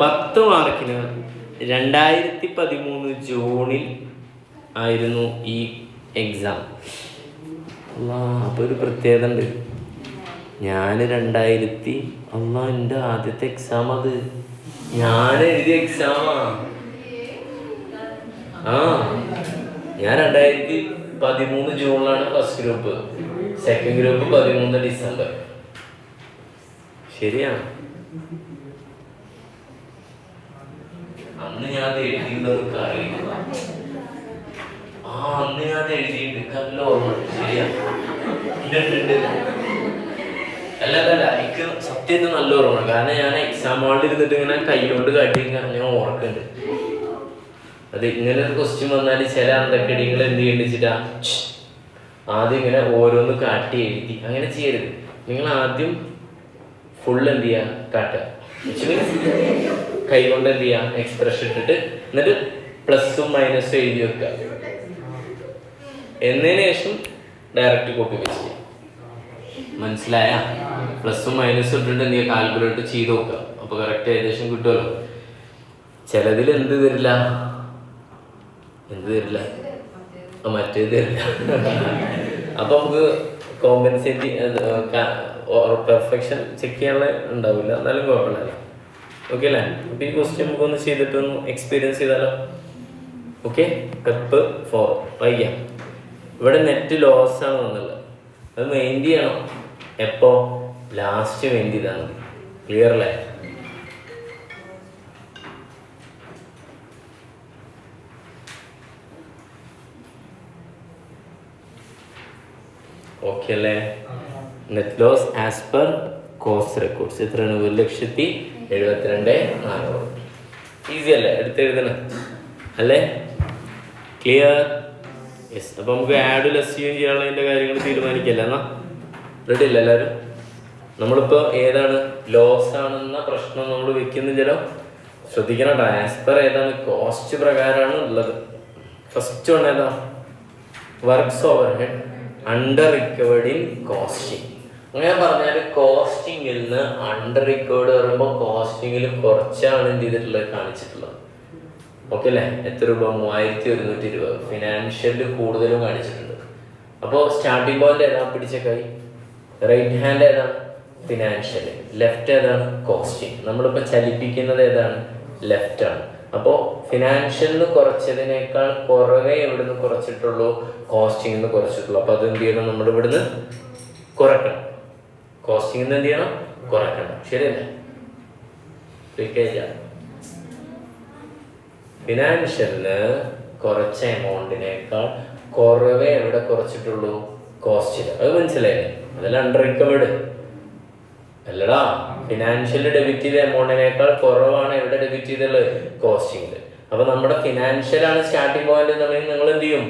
10 മാർക്കിന് 2013 ജൂണിൽ ആയിരുന്നു ഈ എക്സാം. അപ്പോൾ ഒരു പ്രത്യേകത ഉണ്ട്. ഞാൻ എൻ്റെ ആദ്യത്തെ എക്സാം, അത് ഞാൻ എഴുതിയ എക്സാമാണ്. ഞാൻ 2013 ജൂണിലാണ് first group, second group 13 December. ശരിയാണ്. അന്ന് ഞാൻ എഴുതിയതൊക്കെ അറിയില്ല. അന്ന് ഞാൻ എഴുതിയിട്ടുണ്ട്, നല്ല ഓർമ്മ. ശരിയാ, അല്ല എനിക്ക് സത്യത്തിൽ നല്ല ഓർമ്മ. കാരണം ഞാൻ എക്സാം ഹാളിൽ ഇരുന്നിട്ട് ഇങ്ങനെ കൈകൊണ്ട് കാട്ടി ഞാൻ ഓർക്കുന്നുണ്ട്. അത് ഇങ്ങനെ ഒരു ക്വസ്റ്റ്യൻ വന്നാൽ ചില അന്തക്കടികൾ എന്ത് ചെയ്യണ്ടിച്ചിട്ടാ, ആദ്യം ഇങ്ങനെ ഓരോന്ന് കാട്ടി എഴുതി. അങ്ങനെ ചെയ്യരുത്. നിങ്ങൾ ആദ്യം ഫുൾ എന്ത് ചെയ്യുക, കാട്ടുക. കൈകൊണ്ട് എന്ത് ചെയ്യുക, എക്സ്പ്രഷൻ ഇട്ടിട്ട് എന്നിട്ട് പ്ലസും മൈനസും എഴുതി വെക്കുക. എന്നതിന് ശേഷം ഡയറക്റ്റ് കോപ്പി പേസ്റ്റ് ചെയ്യുക. മനസ്സിലായ? പ്ലസും മൈനസും ഇട്ടിട്ട് എന്ത് ചെയ്യുക, കാൽക്കുലേറ്റ് ചെയ്ത് നോക്കുക. അപ്പോൾ കറക്റ്റ് ഏകദേശം കിട്ടുമല്ലോ. ചിലതിൽ എന്ത് തരില്ല, മറ്റേത് തരില്ല. അപ്പോൾ നമുക്ക് കോമ്പൻസേറ്റ് പെർഫെക്ഷൻ ചെക്ക് ചെയ്യാനുള്ള ഉണ്ടാവില്ല. എന്നാലും കുഴപ്പമില്ല. ഓക്കെ അല്ലേ? അപ്പോൾ ഈ ക്വസ്റ്റ്യൻ നമുക്കൊന്ന് ചെയ്തിട്ടൊന്ന് എക്സ്പീരിയൻസ് ചെയ്താലോ. ഓക്കെ, സ്റ്റെപ്പ് 4 വായിക്കാം. ഇവിടെ നെറ്റ് ലോസ് ആണ് വന്നുള്ളത്. അത് മെയിൻറ്റ് ചെയ്യണം. എപ്പോ? ലാസ്റ്റ് മെയിൻറ്റ് ചെയ്താൽ മതി. ക്ലിയർ അല്ലേ? ഓക്കെ അല്ലേ? Net loss as per cost records എത്രയാണ്? 1,72,400. ഈസി അല്ലേ? എടുത്തെഴുതണം അല്ലേ? ക്ലിയർ? യെസ്. അപ്പോൾ നമുക്ക് ആഡ് ലെസ്യും ചെയ്യാനുള്ളതിൻ്റെ കാര്യങ്ങൾ തീരുമാനിക്കല്ലേ? എന്നാൽ റെഡി അല്ലേ എല്ലാവരും? നമ്മളിപ്പോൾ ഏതാണ് ലോസ് ആണെന്ന പ്രശ്നം നമ്മൾ വെക്കുന്നില്ലല്ലോ. ശ്രദ്ധിക്കണം കേട്ടോ. ആസ് പെർ ഏതാണ്? കോസ്റ്റ് പ്രകാരമാണ് ഉള്ളത്. ഫസ്റ്റ് വൺ ഏതാ? Works over head under recovered in costing. അങ്ങനെ പറഞ്ഞാൽ കോസ്റ്റിങ്ങിൽ നിന്ന് അണ്ടർ റിക്കവേർഡ് പറയുമ്പോൾ കോസ്റ്റിങ്ങിൽ കുറച്ചാണ് എന്ത് ചെയ്തിട്ടുള്ളത്, കാണിച്ചിട്ടുള്ളത്. ഓക്കെ അല്ലേ? എത്ര രൂപ? 3,120. ഫിനാൻഷ്യലിൽ കൂടുതലും കാണിച്ചിട്ടുണ്ട്. അപ്പോൾ സ്റ്റാർട്ടിംഗ് പോയിന്റ് ഏതാണ്? പിടിച്ചക്കായി. റൈറ്റ് ഹാൻഡ് ഏതാണ്? ഫിനാൻഷ്യൽ. ലെഫ്റ്റ് ഏതാണ്? കോസ്റ്റിംഗ്. നമ്മളിപ്പോൾ ചലിപ്പിക്കുന്നത് ഏതാണ്? ലെഫ്റ്റ് ആണ്. അപ്പോൾ ഫിനാൻഷ്യലിന് കുറച്ചതിനേക്കാൾ കുറവേ എവിടുന്ന് കുറച്ചിട്ടുള്ളൂ, കോസ്റ്റിംഗ് നിന്ന് കുറച്ചിട്ടുള്ളൂ. അപ്പോൾ അത് എന്ത് ചെയ്യണം? നമ്മൾ ഇവിടുന്ന് കുറക്കണം. കോസ്റ്റിംഗ് എന്ത് ചെയ്യണം? കുറക്കണം. ശരിയല്ലേ? ഫിനാൻഷ്യലിന് കുറച്ച എമൗണ്ടിനേക്കാൾ കുറവേ എവിടെ കുറച്ചിട്ടുള്ളൂ? കോസ്റ്റിൽ. അത് മനസ്സിലായില്ലേ? അതല്ല അണ്ടർ റിക്കവേർഡ് അല്ലടാ. ഫിനാൻഷ്യൽ ഡെബിറ്റ് ചെയ്ത എമൗണ്ടിനേക്കാൾ കുറവാണ് എവിടെ ഡെബിറ്റ് ചെയ്തുള്ളത്? കോസ്റ്റിംഗിൽ. അപ്പൊ നമ്മുടെ ഫിനാൻഷ്യലാണ് സ്റ്റാർട്ടിംഗ് പോയിന്റ് എന്നുണ്ടെങ്കിൽ നിങ്ങൾ എന്ത് ചെയ്യും?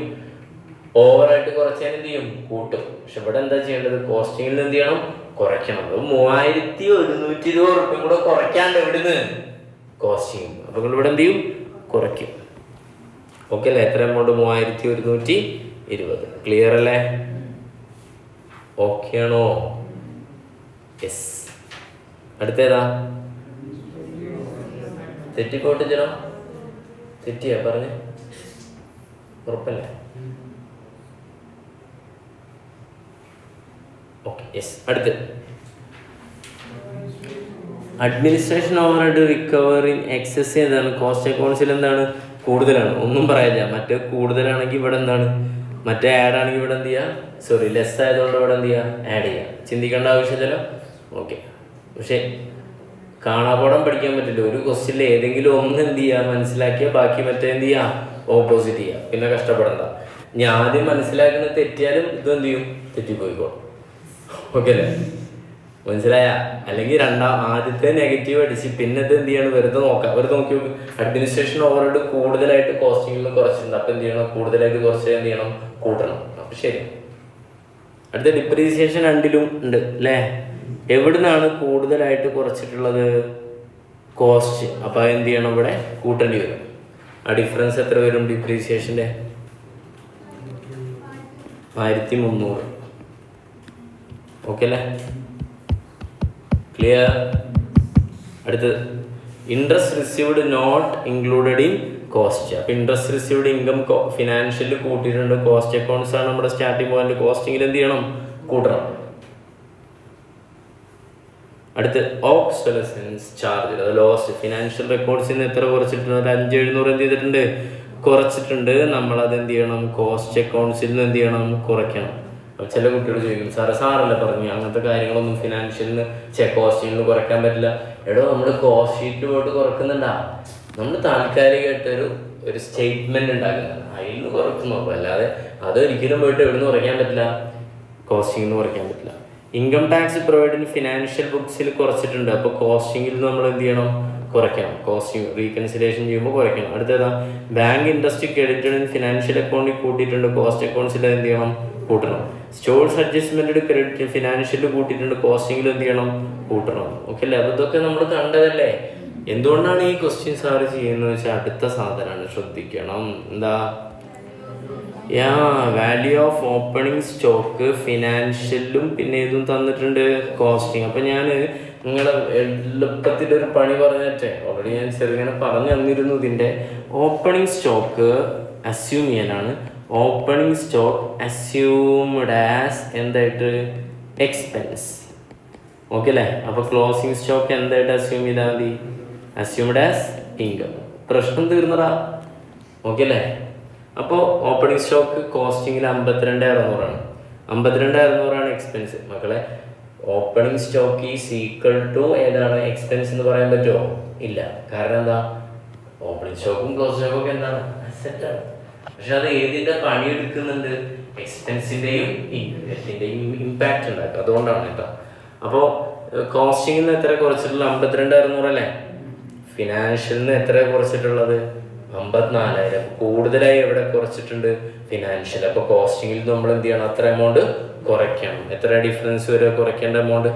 ഓവറായിട്ട് കുറച്ചാൽ എന്ത് ചെയ്യും? കൂട്ടും. പക്ഷെ ഇവിടെ എന്താ ചെയ്യേണ്ടത്? കോസ്റ്റിംഗിൽ എന്ത് ചെയ്യണം? കുറയ്ക്കണം. 3,120 കൂടെ കുറയ്ക്കാണ്ട് എവിടുന്ന്? കോസ്റ്റിംഗ്. അപ്പൊ നിങ്ങൾ ഇവിടെ എന്ത് ചെയ്യും? കുറയ്ക്കും. ഓക്കെ അല്ലേ? എത്ര എമൗണ്ട്? 3,120. ക്ലിയർ അല്ലേ? ഓക്കെ ആണോ? യെസ്. അടുത്തേതാ? തെറ്റിപ്പോട്ട് ചേരാ? തെറ്റിയാ പറഞ്ഞേ? ഉറപ്പല്ലേ? Okay, yes. അടുത്ത് administration overhead recovering excess എന്താണ്? കോസ്റ്റ് അക്കൗണ്ട്സിൽ എന്താണ്? കൂടുതലാണ്. ഒന്നും പറയാനില്ല. മറ്റേ കൂടുതലാണെങ്കിൽ ഇവിടെ എന്താണ്? മറ്റേ ആഡ് ആണെങ്കിൽ ഇവിടെ എന്ത് ചെയ്യുക? സോറി, ലെസ് ആയതുകൊണ്ട് ഇവിടെ എന്ത് ചെയ്യുക? ആഡ് ചെയ്യുക. ചിന്തിക്കേണ്ട ആവശ്യമില്ലല്ലോ. ഓക്കെ. പക്ഷെ കാണാപാഠം പഠിക്കാൻ പറ്റില്ല. ഒരു ക്വസ്റ്റ്യനിൽ ഏതെങ്കിലും ഒന്ന് എന്ത് ചെയ്യുക? മനസ്സിലാക്കിയാൽ ബാക്കി മറ്റേ എന്ത് ചെയ്യുക? ഓപ്പോസിറ്റ് ചെയ്യുക. പിന്നെ കഷ്ടപ്പെടണ്ട. ഞാൻ ആദ്യം മനസ്സിലാക്കുന്നത് തെറ്റിയാലും ഇതെന്ത് ചെയ്യും? തെറ്റിപ്പോയിക്കോളും. ഓക്കെ അല്ലേ? മനസ്സിലായ? അല്ലെങ്കിൽ ആദ്യത്തെ നെഗറ്റീവ് അടിച്ച് പിന്നെ ഇത് എന്ത് ചെയ്യണം? വെറുതെ നോക്കി അഡ്മിനിസ്ട്രേഷൻ ഓവർഹെഡ് കൂടുതലായിട്ട് കോസ്റ്റിംഗിൽ കുറച്ചിട്ടുണ്ട്. അപ്പം എന്ത് ചെയ്യണം? കൂടുതലായിട്ട് കുറച്ച് എന്ത് ചെയ്യണം? കൂട്ടണം. അപ്പം ശരി. അടുത്ത ഡിപ്രീസിയേഷൻ രണ്ടിലും ഉണ്ട് അല്ലേ? എവിടുന്നാണ് കൂടുതലായിട്ട് കുറച്ചിട്ടുള്ളത്? കോസ്റ്റ്. അപ്പം എന്ത് ചെയ്യണം? ഇവിടെ കൂട്ടേണ്ടി വരും. ആ ഡിഫറൻസ് എത്ര വരും? ഡിപ്രീസിയേഷൻ്റെ 1,300. ഓക്കെ അല്ലേ? ക്ലിയർ? അടുത്തത് interest received not included in cost. അപ്പോൾ ഇൻട്രസ്റ്റ് റിസീവ്ഡ് ഇൻകം ഫിനാൻഷ്യലിൽ കൂട്ടിയിട്ടുണ്ട്. കോസ്റ്റ് അക്കൗണ്ട്സ് ആണ് നമ്മുടെ സ്റ്റാർട്ടിംഗ് പോയിന്റ്. കോസ്റ്റിംഗിൽ എന്ത് ചെയ്യണം? കൂട്ടണം. അടുത്ത് ഓബ്സൊലസൻസ് ചാർജ്, അത് ലോസ്റ്റ്. ഫിനാൻഷ്യൽ റെക്കോർഡ്സിൽ നിന്ന് എത്ര കുറച്ചിട്ടുണ്ട്? 5,700 എന്ത് ചെയ്തിട്ടുണ്ട്? കുറച്ചിട്ടുണ്ട്. നമ്മളത് എന്ത് ചെയ്യണം? കോസ്റ്റ് അക്കൗണ്ട്സിൽ നിന്ന് എന്ത് ചെയ്യണം? കുറയ്ക്കണം. അപ്പോൾ ചില കുട്ടികൾ ചോദിക്കും, സാറല്ല പറഞ്ഞു അങ്ങനത്തെ കാര്യങ്ങളൊന്നും ഫിനാൻഷ്യലിന് കോസ്റ്റിങ്ങിൽ നിന്ന് കുറയ്ക്കാൻ പറ്റില്ല. എടോ, നമ്മൾ കോസ്റ്റ് ഷീറ്റ് പോയിട്ട് കുറക്കുന്നുണ്ടാ, നമ്മൾ താൽക്കാലികമായിട്ടൊരു സ്റ്റേറ്റ്മെന്റ് ഉണ്ടാക്കുന്നുണ്ട്, അതിൽ നിന്ന് കുറക്കുന്നു. അല്ലാതെ അതൊരിക്കലും പോയിട്ട് എവിടെ നിന്ന് കുറയ്ക്കാൻ പറ്റില്ല? കോസ്റ്റിംഗിൽ നിന്ന് കുറയ്ക്കാൻ പറ്റില്ല. ഇൻകം ടാക്സ് പ്രൊവൈഡിന് ഫിനാൻഷ്യൽ ബുക്സിൽ കുറച്ചിട്ടുണ്ട്. അപ്പോൾ കോസ്റ്റിംഗിൽ നമ്മൾ എന്ത് ചെയ്യണം? കുറയ്ക്കണം. കോസ്റ്റിംഗ് റീകൺസിലേഷൻ ചെയ്യുമ്പോൾ കുറയ്ക്കണം. അടുത്തതാ ബാങ്ക് ഇൻട്രസ്റ്റ് ക്രെഡിറ്റഡ് ഫിനാൻഷ്യൽ അക്കൗണ്ടിൽ കൂട്ടിയിട്ടുണ്ട്. കോസ്റ്റ് അക്കൗണ്ട്സിൽ എന്ത് ചെയ്യണം? കൂട്ടണം. സ്റ്റോഴ്സ് അഡ്ജസ്റ്റ്മെന്റ് ക്രെഡിറ്റ് ഫിനാൻഷ്യലിൽ കൂട്ടിയിട്ടുണ്ട്. കോസ്റ്റിംഗിൽ എന്ത് ചെയ്യണം? കൂട്ടണം. ഓക്കെ അല്ലേ? അപ്പോൾ ഇതൊക്കെ നമ്മൾ കണ്ടതല്ലേ. എന്തുകൊണ്ടാണ് ഈ ക്വസ്റ്റ്യൻ സാർ ചെയ്യുന്നത് വെച്ചാൽ അടുത്ത സാധനമാണ്, ശ്രദ്ധിക്കണം. എന്താ? വാല്യൂ ഓഫ് ഓപ്പണിംഗ് സ്റ്റോക്ക് ഫിനാൻഷ്യലും പിന്നെ ഇതും തന്നിട്ടുണ്ട്, കോസ്റ്റിംഗ്. അപ്പം ഞാൻ നിങ്ങളെ എളുപ്പത്തിലൊരു പണി പറഞ്ഞേ, ഓൾറെഡി ഞാൻ ചെറുങ്ങനെ പറഞ്ഞു തന്നിരുന്നു. ഇതിൻ്റെ ഓപ്പണിംഗ് സ്റ്റോക്ക് അസ്യൂം ചെയ്യാനാണ്. ഓപ്പണിംഗ് സ്റ്റോക്ക് അസ്യൂംഡ് ആസ് എന്തായിട്ട്? എക്സ്പെൻസ്. ഓക്കെ അല്ലേ? അപ്പോൾ ക്ലോസിംഗ് സ്റ്റോക്ക് എന്തായിട്ട് അസ്യൂം ചെയ്താൽ മതി? Assumed as income. പ്രശ്നം തീർന്നടാ. ഓക്കെ അല്ലേ? അപ്പോൾ ഓപ്പണിംഗ് സ്റ്റോക്ക് കോസ്റ്റിങ്ങിൽ 52,600 52,600 എക്സ്പെൻസ്. മക്കളെ, opening stock is equal to ഏതാണ്? എക്സ്പെൻസ് എന്ന് പറയാൻ പറ്റുമോ? ഇല്ല. കാരണം എന്താ? ഓപ്പണിംഗ് സ്റ്റോക്കും ക്ലോസ് സ്റ്റോക്കും ഒക്കെ എന്താണ്? അസറ്റാണ്. പക്ഷെ അത് ഏതിൻ്റെ പണി എടുക്കുന്നുണ്ട്? എക്സ്പെൻസിൻ്റെയും ഇൻകത്തിൻ്റെയും ഇമ്പാക്റ്റ് ഉണ്ടാക്കുക. അതുകൊണ്ടാണ് കേട്ടോ. അപ്പോൾ കോസ്റ്റിങ്ങിൽ നിന്ന് എത്ര കുറച്ചിട്ടുള്ളത്? 52,600 അല്ലേ? ഫിനാൻഷ്യലിൽ നിന്ന് എത്ര കുറച്ചിട്ടുള്ളത്? 54,000. കൂടുതലായി എവിടെ കുറച്ചിട്ടുണ്ട്? ഫിനാൻഷ്യൽ. അപ്പോൾ കോസ്റ്റിങ്ങിൽ നമ്മൾ എന്ത് ചെയ്യണം? അത്ര എമൗണ്ട് കുറയ്ക്കണം. എത്ര ഡിഫറൻസ് വരെ കുറയ്ക്കേണ്ട എമൗണ്ട്?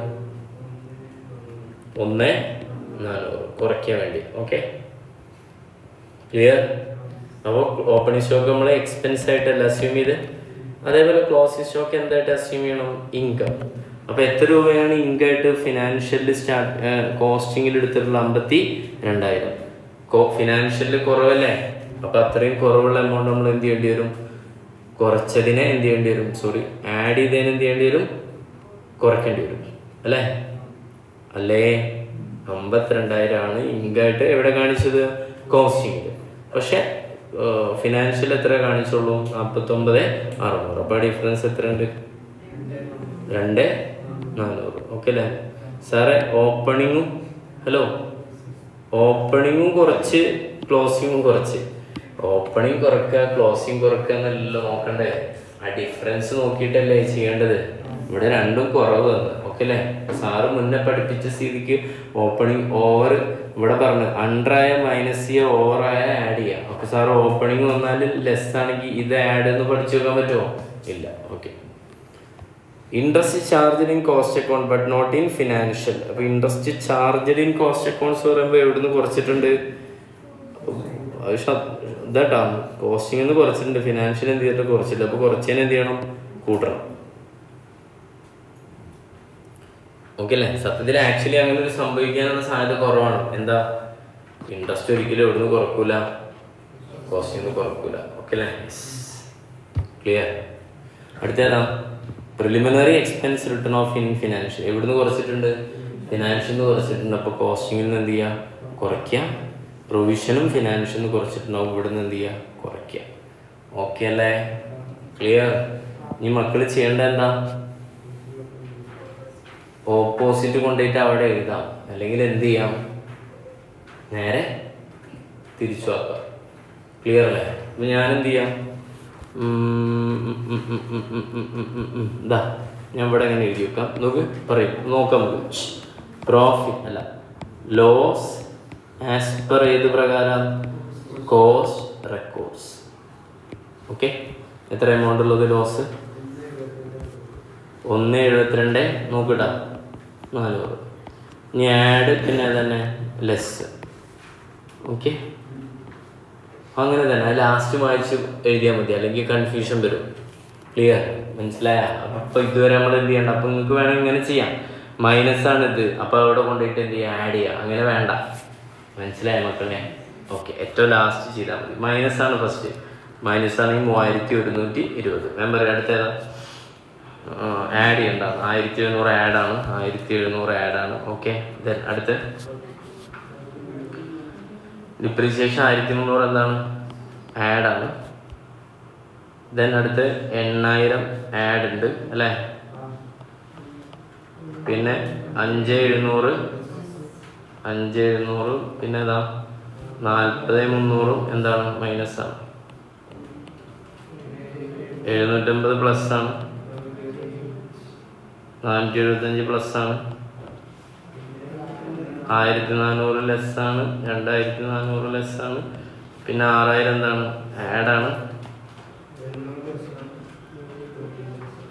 1,400 കുറയ്ക്കാൻ വേണ്ടി. Okay, clear? അപ്പോൾ ഓപ്പണിംഗ് സ്റ്റോക്ക് നമ്മൾ എക്സ്പെൻസ് ആയിട്ടല്ല അസ്യൂം ചെയ്ത്. അതേപോലെ ക്ലോസിംഗ് സ്റ്റോക്ക് എന്തായിട്ട് അസ്യൂം ചെയ്യണം? ഇൻകം. അപ്പോൾ എത്ര രൂപയാണ് ഇൻകമായിട്ട് ഫിനാൻഷ്യലിൽ കോസ്റ്റിങ്ങിൽ എടുത്തിട്ടുള്ള? 52,000. ഫിനാൻഷ്യലിൽ കുറവല്ലേ? അപ്പോൾ അത്രയും കുറവുള്ള എമൗണ്ട് നമ്മൾ എന്ത് ചെയ്യേണ്ടി വരും? കുറച്ചതിനെ എന്ത് ചെയ്യേണ്ടി വരും? ആഡ് ചെയ്തതിന് എന്ത് ചെയ്യേണ്ടി വരും? കുറയ്ക്കേണ്ടി വരും അല്ലേ? 52,000 ഇൻകമായിട്ട് എവിടെ കാണിച്ചത്? കോസ്റ്റിങ്ങിൽ. പക്ഷെ ഫിനാൻഷ്യൽ എത്ര കാണിച്ചുള്ളൂ? 49,600. അപ്പോൾ ഡിഫറൻസ് എത്ര ഉണ്ട്? 2,400. ഓക്കെ അല്ലേ സാറേ? ഓപ്പണിങ്ങും കുറച്ച് ക്ലോസിങ്ങും കുറച്ച്. ഓപ്പണിങ് കുറയ്ക്കുക, ക്ലോസിങ് കുറയ്ക്കുക എന്നല്ല നോക്കണ്ടേ? ആ ഡിഫറൻസ് നോക്കിയിട്ടല്ലേ ചെയ്യേണ്ടത്. ഇവിടെ രണ്ടും കുറവ് വന്നു. ഓക്കെ അല്ലേ? സാറ് മുന്നേ പഠിപ്പിച്ച സ്ഥിതിക്ക് ഓപ്പണിങ് ഓവർ ഇവിടെ പറഞ്ഞു, അണ്ടറായ മൈനസ് ചെയ്യുക, ഓവറായ ആഡ് ചെയ്യുക. അപ്പോൾ സാറ് ഓപ്പണിങ് വന്നാൽ ലെസ് ആണെങ്കിൽ ഇത് ആഡ് എന്ന് പഠിച്ചു വെക്കാൻ പറ്റുമോ? ഇല്ല. Okay. Interest charged in cost account but not in financial. അപ്പോൾ interest charged in cost accounts പറയുമ്പോൾ എവിടുന്ന് കുറച്ചിട്ടുണ്ട്? ഇതാട്ടാ, കോസ്റ്റിംഗ് നിന്ന് കുറച്ചിട്ടുണ്ട്, ഫിനാൻഷ്യൽ എന്ത് ചെയ്തിട്ട് കുറച്ചില്ല. അപ്പോൾ കുറച്ചതിന് എന്ത് ചെയ്യണം? കൂട്ടണം. ഓക്കെ അല്ലേ? സത്യത്തിൽ ആക്ച്വലി അങ്ങനെ ഒരു സംഭവിക്കാനുള്ള സാധ്യത കുറവാണ്. എന്താ? ഇൻട്രസ്റ്റ് ഒരിക്കലും എവിടുന്ന് കുറക്കൂല, കോസ്റ്റിംഗ് നിന്ന് കുറക്കൂല. ഓക്കെ അല്ലേ? ക്ലിയർ? അടുത്തേതാ? Preliminary expense written off in financial. എവിടുന്ന് കുറച്ചിട്ടുണ്ട്? ഫിനാൻഷ്യൽ നിന്ന് കുറച്ചിട്ടുണ്ട്. അപ്പോൾ കോസ്റ്റിങ്ങിൽ നിന്ന് എന്ത് ചെയ്യുക? കുറയ്ക്കുക. പ്രൊവിഷനും ഫിനാൻഷ്യൽ നിന്ന് കുറച്ചിട്ടുണ്ടാവും, ഇവിടെ നിന്ന് എന്ത് ചെയ്യുക? കുറയ്ക്കുക. ഓക്കെ അല്ലേ? ക്ലിയർ? ഇനി മക്കൾ ചെയ്യേണ്ട എന്താ? ഓപ്പോസിറ്റ് കൊണ്ടുപോയിട്ട് അവിടെ എഴുതാം, അല്ലെങ്കിൽ എന്ത് ചെയ്യാം? നേരെ തിരിച്ചു ആക്കാം. ക്ലിയർ അല്ലേ? അപ്പം ഞാനെന്ത് ചെയ്യാം? ഇതാ ഞാൻ ഇവിടെ എങ്ങനെ എഴുതി വെക്കാം. നോക്കാം നമുക്ക്. പ്രോഫിറ്റ് അല്ല, ലോസ് ആസ് പെർ ഏത് പ്രകാരം? Cost records. ഓക്കെ. എത്ര എമൗണ്ട് ഉള്ളത്? ലോസ് 1,72 നോക്കിട്ടാ 400. ഇനി ആഡ് പിന്നെ തന്നെ ലെസ്. ഓക്കെ, അങ്ങനെ തന്നെ ലാസ്റ്റ് വായിച്ച് എഴുതിയാൽ മതി, അല്ലെങ്കിൽ കൺഫ്യൂഷൻ വരും. ക്ലിയർ? മനസ്സിലായ? അപ്പോൾ ഇതുവരെ നമ്മൾ എന്ത് ചെയ്യണം? അപ്പോൾ നിങ്ങൾക്ക് വേണമെങ്കിൽ ഇങ്ങനെ ചെയ്യാം. മൈനസ് ആണിത്, അപ്പോൾ അവിടെ കൊണ്ടുപോയിട്ട് എന്ത് ചെയ്യുക? ആഡ് ചെയ്യുക. അങ്ങനെ വേണ്ട. മനസ്സിലായ മക്കളെ? ഓക്കെ, ഏറ്റവും ലാസ്റ്റ് ചെയ്താൽ മതി. മൈനസാണ് ഫസ്റ്റ്. മൈനസ് ആണെങ്കിൽ 3120. മെമ്പർ അടുത്ത ഏതാ? ആഡ് ചെയ്യണ്ടാണ്. 1700 ആഡാണ്. 1700 ആഡാണ്. ഓക്കെ, ദെൻ അടുത്ത് ഡിപ്രീസിയേഷൻ 1300 എന്താണ്? ആഡാണ്. ദെൻ അടുത്ത് 8000 ആഡ് ഉണ്ട് അല്ലേ? പിന്നെ 5700 പിന്നെ ഏതാ? 40300 എന്താണ്? മൈനസാണ്. 750 പ്ലസ് ആണ്. 475 പ്ലസ് ആണ്. 1400 ലെസ് ആണ്. 2400 ലെസ് ആണ്. പിന്നെ 6000 എന്താണ്? ആഡാണ്.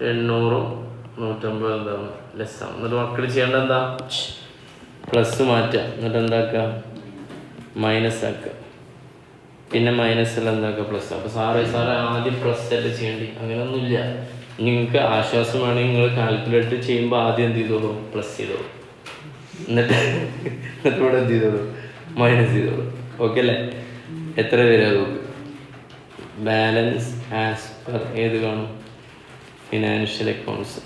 800 150 എന്താണ്? ലെസ് ആണ്. എന്നിട്ട് മക്കൾ ചെയ്യേണ്ടത് എന്താ? പ്ലസ് മാറ്റുക. എന്നിട്ട് എന്താക്കുക? മൈനസ് ആക്കുക. പിന്നെ മൈനസിൽ എന്താക്കുക? പ്ലസ്. അപ്പോൾ സാറേ ആദ്യം പ്ലസ് അല്ലേ ചെയ്യേണ്ടി? അങ്ങനെയൊന്നുമില്ല. നിങ്ങൾക്ക് ആശ്വാസം വേണമെങ്കിൽ നിങ്ങൾ കാൽക്കുലേറ്റ് ചെയ്യുമ്പോൾ ആദ്യം എന്ത് ചെയ്തോളൂ? പ്ലസ് ചെയ്തോളൂ. എന്നിട്ട് ഇവിടെ എന്ത് ചെയ്തോളൂ? മൈനസ് ചെയ്തോളൂ. ഓക്കെ അല്ലേ? എത്ര വരെ നോക്ക്? ബാലൻസ് ആസ് പെർ ഏത് കാണും? Financial accounts.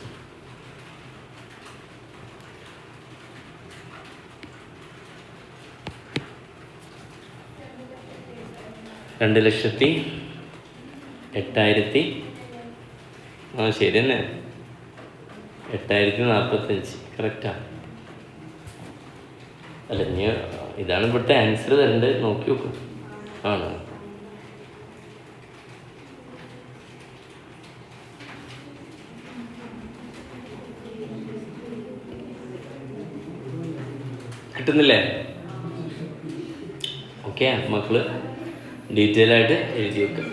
രണ്ട് 2,08,000. ശരി തന്നെ, 8045 കറക്റ്റാ അല്ല? ഇനി ഇതാണ് ഇവിടുത്തെ ആൻസർ തരേണ്ടത്. നോക്കി നോക്കും. ആണ് കിട്ടുന്നില്ലേ? ഓക്കെ, മക്കള് ഡീറ്റെയിൽ ആയിട്ട് എഴുതി വെക്കുക.